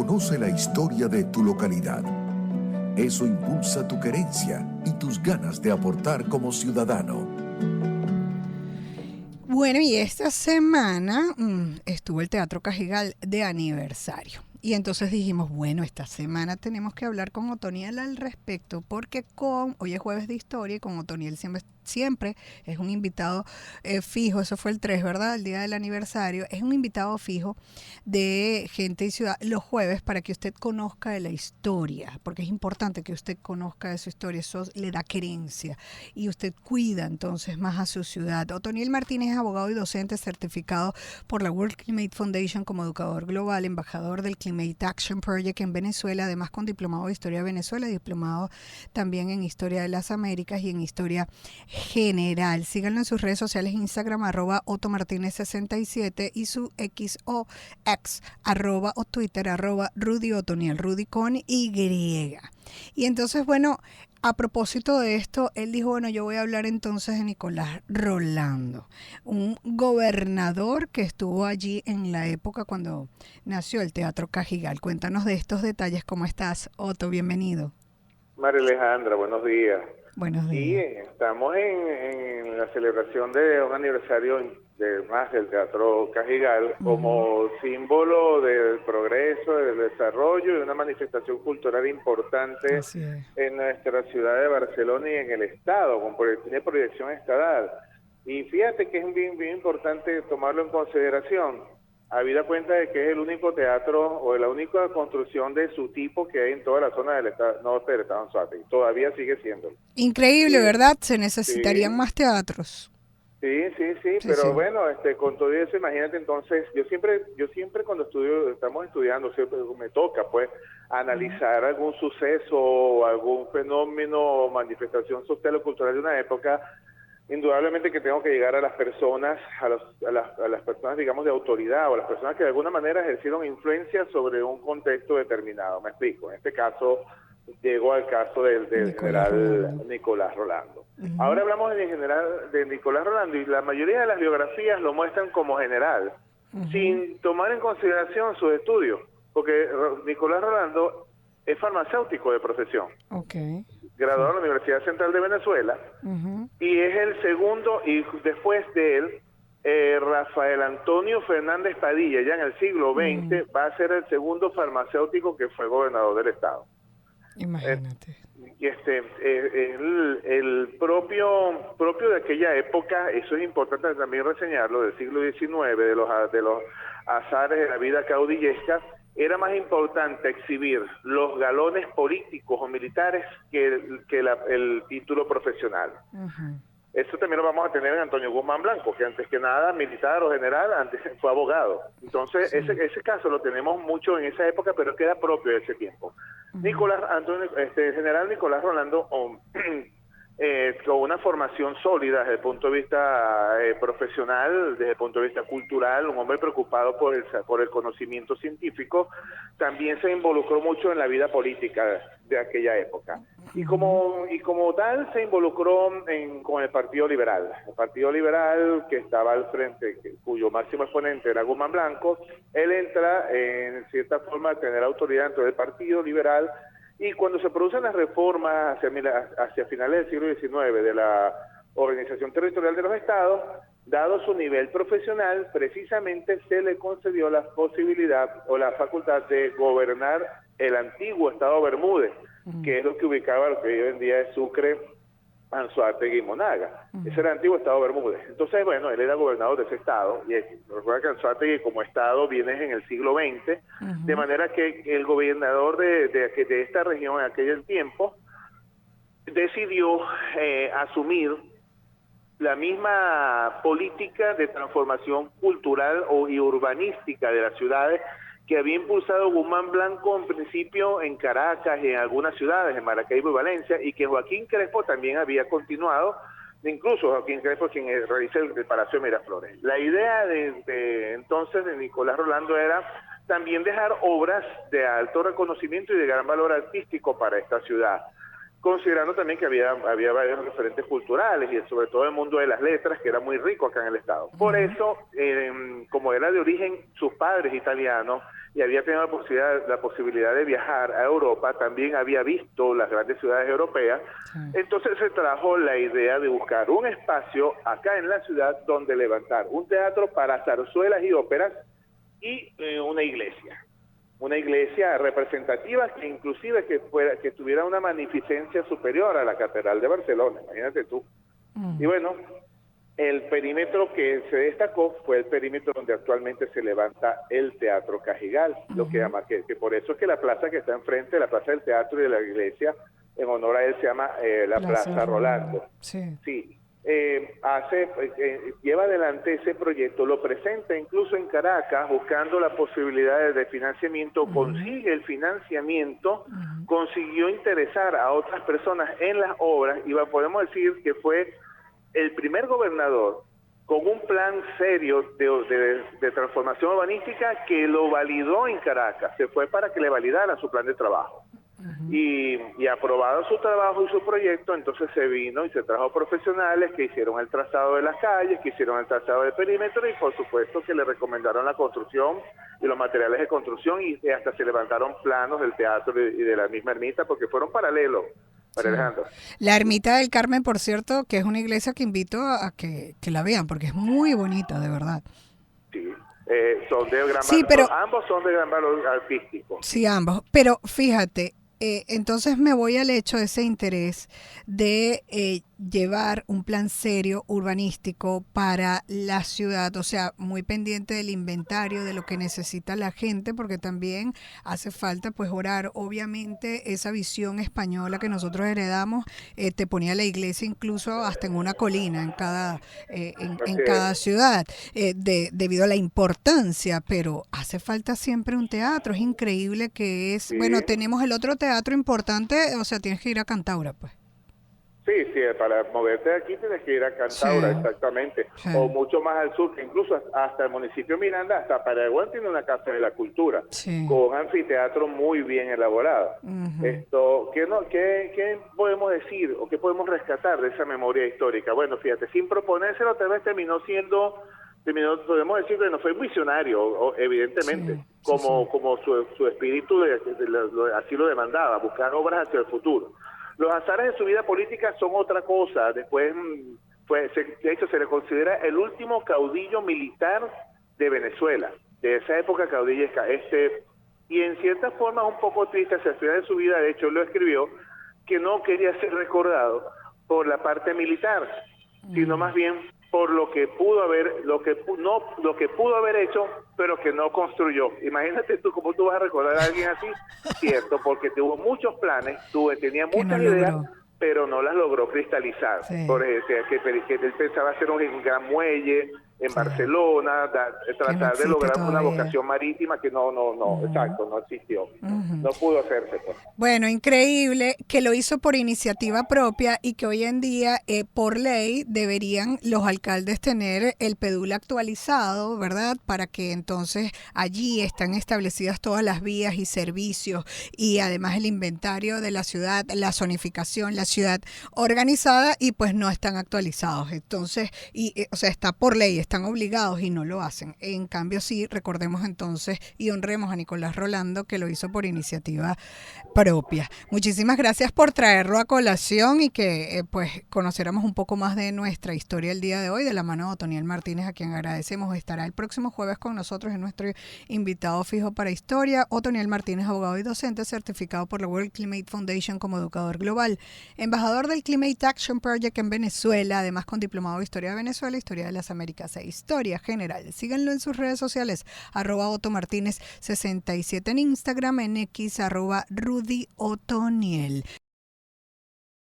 Conoce la historia de tu localidad. Eso impulsa tu querencia y tus ganas de aportar como ciudadano. Bueno, y esta semana estuvo el Teatro Cajigal de aniversario. Y entonces dijimos, bueno, esta semana tenemos que hablar con Otoniel al respecto, porque hoy es jueves de historia y con Otoniel siempre es un invitado fijo. Eso fue el 3, ¿verdad? El día del aniversario. Es un invitado fijo de Gente y Ciudad los jueves para que usted conozca de la historia, porque es importante que usted conozca de su historia. Eso le da querencia y usted cuida entonces más a su ciudad. Otoniel Martínez es abogado y docente certificado por la World Climate Foundation como educador global, embajador del Climate Action Project en Venezuela, además con diplomado de Historia de Venezuela, diplomado también en Historia de las Américas y en Historia General. Síganlo en sus redes sociales, Instagram, @OtoMartinez67 y su X o Twitter, Rudy Otoniel, Rudy con Y. Y entonces, bueno, a propósito de esto, él dijo, bueno, yo voy a hablar entonces de Nicolás Rolando, un gobernador que estuvo allí en la época cuando nació el Teatro Cajigal. Cuéntanos de estos detalles. ¿Cómo estás, Otto? Bienvenido. María Alejandra, buenos días. Buenos días. Y estamos en la celebración de un aniversario del Teatro Cajigal como símbolo del progreso, del desarrollo y una manifestación cultural importante en nuestra ciudad de Barcelona y en el Estado, tiene proyección estatal. Y fíjate que es bien importante tomarlo en consideración, habida cuenta de que es el único teatro o la única construcción de su tipo que hay en toda la zona del norte del estado de Anzoátegui. Todavía sigue siendo. Increíble, Sí, ¿verdad? Se necesitarían más teatros. Sí, pero bueno, con todo eso, imagínate entonces, yo siempre cuando estamos estudiando, siempre me toca pues analizar algún suceso, algún fenómeno o manifestación social o cultural de una época. Indudablemente que tengo que llegar a las personas, a las personas, digamos, de autoridad o a las personas que de alguna manera ejercieron influencia sobre un contexto determinado. Me explico. En este caso, llego al caso del general Nicolás Rolando. Ahora hablamos de Nicolás Rolando y la mayoría de las biografías lo muestran como general, sin tomar en consideración sus estudios, porque Nicolás Rolando es farmacéutico de profesión. Graduado en la Universidad Central de Venezuela, y es el segundo, y después de él, Rafael Antonio Fernández Padilla, ya en el siglo XX, va a ser el segundo farmacéutico que fue gobernador del estado. Imagínate. El propio de aquella época, eso es importante también reseñarlo, del siglo XIX, de los azares de la vida caudillesca, era más importante exhibir los galones políticos o militares que el título profesional. Eso también lo vamos a tener en Antonio Guzmán Blanco, que antes que nada, militar o general, antes fue abogado. Entonces, ese caso lo tenemos mucho en esa época, pero queda propio de ese tiempo. General Nicolás Rolando, con una formación sólida desde el punto de vista profesional, desde el punto de vista cultural, un hombre preocupado por el conocimiento científico, también se involucró mucho en la vida política de aquella época. Y como tal se involucró con el Partido Liberal. El Partido Liberal, que estaba al frente, cuyo máximo exponente era Guzmán Blanco, él entra en cierta forma a tener autoridad dentro del Partido Liberal. Y cuando se producen las reformas hacia finales del siglo XIX de la Organización Territorial de los Estados, dado su nivel profesional, precisamente se le concedió la posibilidad o la facultad de gobernar el antiguo Estado Bermúdez, que es lo que ubicaba lo que hoy en día es Sucre, Anzoátegui y Monaga. Ese era el antiguo Estado Bermúdez. Entonces, bueno, él era gobernador de ese estado, y recuerda que Anzoátegui como estado viene en el siglo XX, de manera que el gobernador de esta región en aquel tiempo decidió asumir la misma política de transformación cultural y urbanística de las ciudades que había impulsado Guzmán Blanco en principio en Caracas y en algunas ciudades, en Maracaibo y Valencia, y que Joaquín Crespo también había continuado, incluso Joaquín Crespo quien realiza el Palacio de Miraflores. La idea entonces de Nicolás Rolando era también dejar obras de alto reconocimiento y de gran valor artístico para esta ciudad, considerando también que había varios referentes culturales y sobre todo el mundo de las letras, que era muy rico acá en el estado. Por eso, como era de origen sus padres italianos, y había tenido la posibilidad de viajar a Europa, también había visto las grandes ciudades europeas, entonces se trajo la idea de buscar un espacio acá en la ciudad donde levantar un teatro para zarzuelas y óperas y una iglesia representativa que inclusive que tuviera una magnificencia superior a la Catedral de Barcelona, imagínate tú. Y bueno, el perímetro que se destacó fue el perímetro donde actualmente se levanta el Teatro Cajigal, lo que llama, que por eso es que la plaza que está enfrente, la plaza del teatro y de la iglesia, en honor a él se llama la Plaza Rolando. Sí. Lleva adelante ese proyecto, lo presenta incluso en Caracas, buscando las posibilidades de financiamiento, consigue el financiamiento, consiguió interesar a otras personas en las obras, y podemos decir que fue el primer gobernador con un plan serio de transformación urbanística que lo validó en Caracas, se fue para que le validaran su plan de trabajo. Y aprobado su trabajo y su proyecto, entonces se vino y se trajo profesionales que hicieron el trazado de las calles, que hicieron el trazado del perímetro, y por supuesto que le recomendaron la construcción y los materiales de construcción, y hasta se levantaron planos del teatro y de la misma ermita, porque fueron paralelos. Alejandro. La Ermita del Carmen, por cierto, que es una iglesia que invito a que la vean, porque es muy bonita, de verdad. Sí, son de gran valor, pero ambos son de gran valor artístico. Sí, ambos, pero fíjate, entonces me voy al hecho de ese interés de llevar un plan serio urbanístico para la ciudad, o sea, muy pendiente del inventario, de lo que necesita la gente, porque también hace falta pues orar. Obviamente esa visión española que nosotros heredamos te ponía la iglesia incluso hasta en una colina en cada ciudad, debido a la importancia, pero hace falta siempre un teatro. Es increíble que es, bueno, tenemos el otro teatro importante, o sea, tienes que ir a Cantaura, pues. Sí, para moverte de aquí tienes que ir a Cantaura, exactamente, o mucho más al sur, que incluso hasta el municipio de Miranda, hasta Paraguay tiene una Casa de la Cultura, con un anfiteatro muy bien elaborado. ¿Qué podemos decir o qué podemos rescatar de esa memoria histórica? Bueno, fíjate, sin proponérselo, tal vez podemos decir que no fue visionario, evidentemente, como su espíritu así lo demandaba, buscar obras hacia el futuro. Los azares de su vida política son otra cosa. Después, de hecho, se le considera el último caudillo militar de Venezuela, de esa época caudillesca. Y en cierta forma un poco triste hacia el final de su vida, de hecho lo escribió, que no quería ser recordado por la parte militar, sino más bien por lo que pudo haber hecho, pero que no construyó. Imagínate tú cómo tú vas a recordar a alguien así, cierto, porque tuvo muchos planes, tenía muchas ideas, pero no las logró cristalizar. Por ejemplo, que él pensaba hacer un gran muelle en Barcelona, tratar de lograr una vocación marítima que no existió. No pudo hacerse. Pues. Bueno, increíble que lo hizo por iniciativa propia y que hoy en día, por ley, deberían los alcaldes tener el PEDUL actualizado, ¿verdad? Para que entonces allí están establecidas todas las vías y servicios, y además el inventario de la ciudad, la zonificación, la ciudad organizada, y pues no están actualizados. Entonces, o sea, está por ley, están obligados y no lo hacen. En cambio, sí, recordemos entonces y honremos a Nicolás Rolando, que lo hizo por iniciativa propia. Muchísimas gracias por traerlo a colación y que pues conociéramos un poco más de nuestra historia el día de hoy, de la mano de Otoniel Martínez, a quien agradecemos. Estará el próximo jueves con nosotros, en nuestro invitado fijo para historia. Otoniel Martínez, abogado y docente, certificado por la World Climate Foundation como educador global, embajador del Climate Action Project en Venezuela, además con diplomado de Historia de Venezuela, Historia de las Américas e Historia General. Síganlo en sus redes sociales, @OtoMartínez67 en Instagram, en X, @RudyOtoniel.